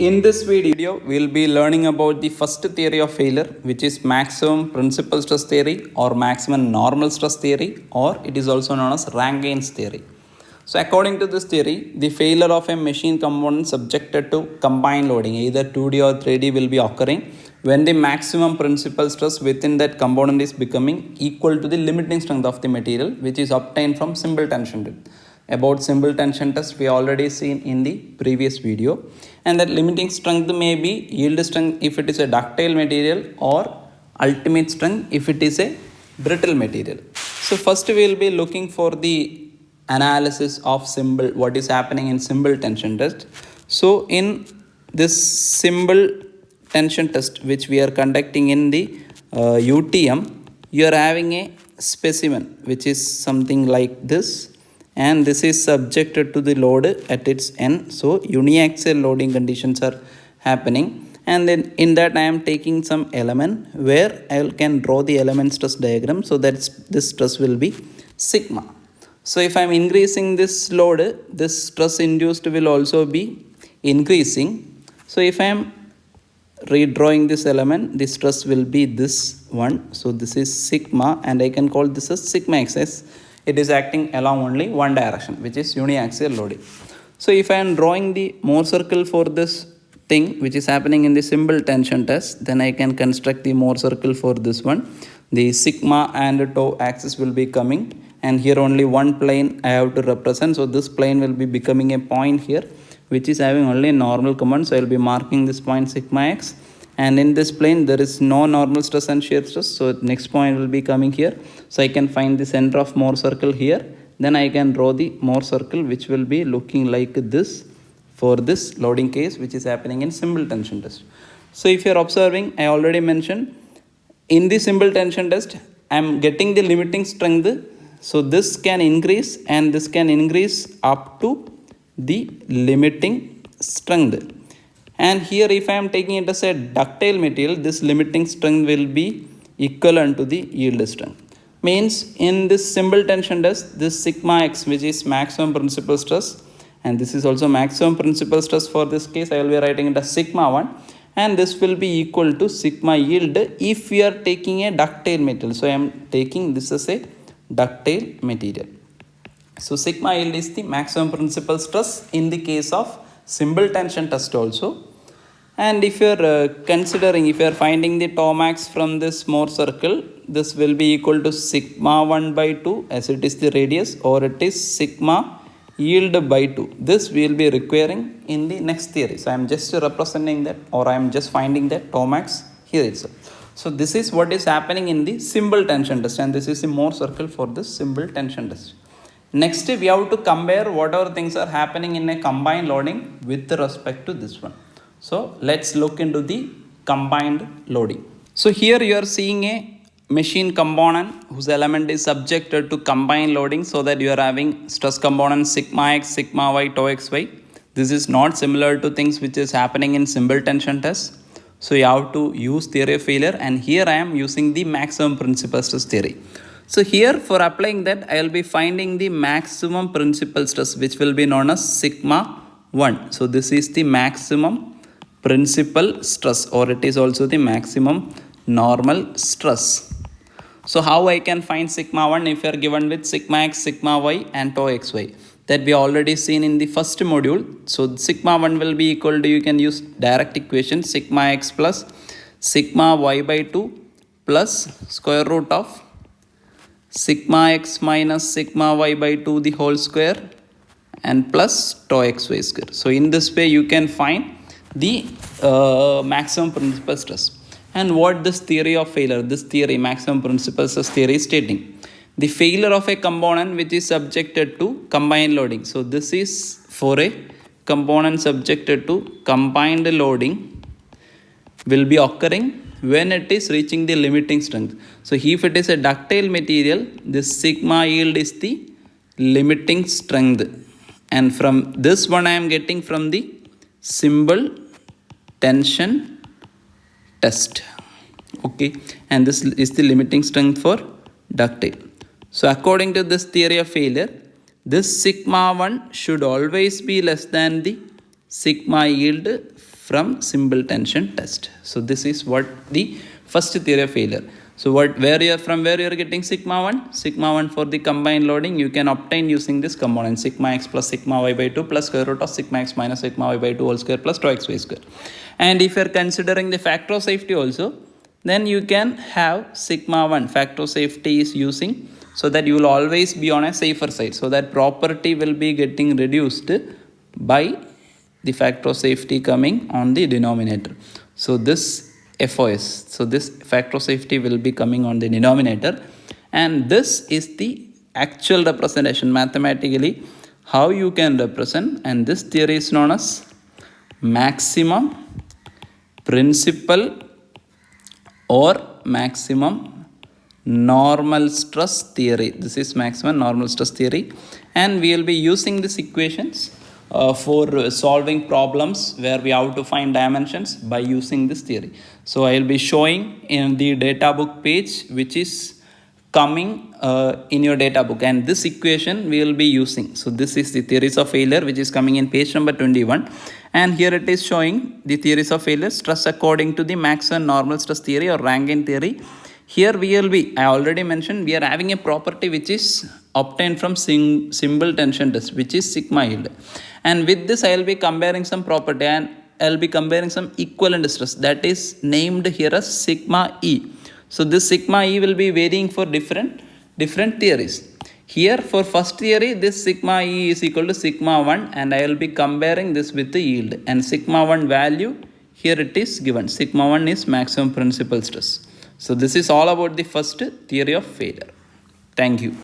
In this video, we'll be learning about the first theory of failure, which is maximum principal stress theory or maximum normal stress theory, or it is also known as Rankine's theory. So according to this theory, the failure of a machine component subjected to combined loading, either 2D or 3D, will be occurring when the maximum principal stress within that component is becoming equal to the limiting strength of the material, which is obtained from simple tension test. About simple tension test, we already seen in the previous video, and that limiting strength may be yield strength if it is a ductile material or ultimate strength if it is a brittle material. So first we will be looking for the analysis of symbol, what is happening in simple tension test. So in this simple tension test which we are conducting in the UTM, you are having a specimen which is something like this, and this is subjected to the load at its end. So uniaxial loading conditions are happening, and then in that I am taking some element where I can draw the element stress diagram. So that's this stress will be sigma. So if I am increasing this load, this stress induced will also be increasing. So if I am redrawing this element, the stress will be this one. So this is sigma, and I can call this as sigma xs. It is acting along only one direction, which is uniaxial loading. So if I am drawing the Mohr circle for this thing which is happening in the simple tension test, then I can construct the Mohr circle for this one. The sigma and tau axis will be coming, and here only one plane I have to represent. So this plane will be becoming a point here which is having only normal component. So I will be marking this point sigma x, and in this plane there is no normal stress and shear stress. So next point will be coming here. So I can find the center of Mohr circle here. Then I can draw the Mohr circle which will be looking like this for this loading case which is happening in simple tension test. So if you are observing, I already mentioned in the simple tension test I am getting the limiting strength. So this can increase and this can increase up to the limiting strength. And here if I am taking it as a ductile material, this limiting strength will be equivalent to the yield strength. Means in this simple tension test, this sigma x, which is maximum principal stress, and this is also maximum principal stress for this case, I will be writing it as sigma 1, and this will be equal to sigma yield if we are taking a ductile material. So I am taking this as a ductile material. So sigma yield is the maximum principal stress in the case of simple tension test also. And if you are considering, if you are finding the tau max from this Mohr circle, this will be equal to sigma 1 by 2 as it is the radius, or it is sigma yield by 2. This we will be requiring in the next theory. So I am just representing that, or I am just finding that tau max here itself. So this is what is happening in the simple tension test, and this is the Mohr circle for this simple tension test. Next, we have to compare whatever things are happening in a combined loading with respect to this one. So let's look into the combined loading. So here you are seeing a machine component whose element is subjected to combined loading, so that you are having stress component sigma x, sigma y, tau xy. This is not similar to things which is happening in simple tension test. So you have to use theory of failure, and here I am using the maximum principal stress theory. So here for applying that, I will be finding the maximum principal stress which will be known as sigma 1. So this is the maximum principal stress, or it is also the maximum normal stress. So how I can find sigma 1 if you are given with sigma x, sigma y and tau xy, that we already seen in the first module. So sigma 1 will be equal to, you can use direct equation, sigma x plus sigma y by 2 plus square root of sigma x minus sigma y by 2 the whole square and plus tau xy square. So in this way you can find the maximum principal stress. And what this theory of failure, this theory, maximum principal stress theory, is stating the failure of a component which is subjected to combined loading. So this is for a component subjected to combined loading will be occurring when it is reaching the limiting strength. So if it is a ductile material, this sigma yield is the limiting strength, and from this one I am getting from the simple tension test. Okay, and this is the limiting strength for ductile. So according to this theory of failure, this sigma 1 should always be less than the sigma yield from simple tension test. So this is what the first theory of failure. So where you are getting sigma 1? Sigma 1 for the combined loading you can obtain using this component sigma x plus sigma y by 2 plus square root of sigma x minus sigma y by 2 whole square plus 2xy square. And if you are considering the factor of safety also, then you can have sigma 1 factor of safety is using, so that you will always be on a safer side. So that property will be getting reduced by the factor of safety coming on the denominator. So this FOS, so this factor of safety will be coming on the denominator, and this is the actual representation mathematically how you can represent, and this theory is known as maximum principal or maximum normal stress theory. This is maximum normal stress theory, and we will be using these equations for solving problems where we have to find dimensions by using this theory. So I will be showing in the data book page which is coming in your data book, and this equation we will be using. So this is the theories of failure which is coming in page number 21, and here it is showing the theories of failure stress according to the maximum normal stress theory or Rankine theory. Here we will be, I already mentioned, we are having a property which is obtained from simple tension test, which is sigma yield. And with this I will be comparing some property, and I will be comparing some equivalent stress that is named here as sigma E. So this sigma E will be varying for different theories. Here for first theory, this sigma E is equal to sigma 1, and I will be comparing this with the yield. And sigma 1 value, here it is given. Sigma 1 is maximum principal stress. So this is all about the first theory of failure. Thank you.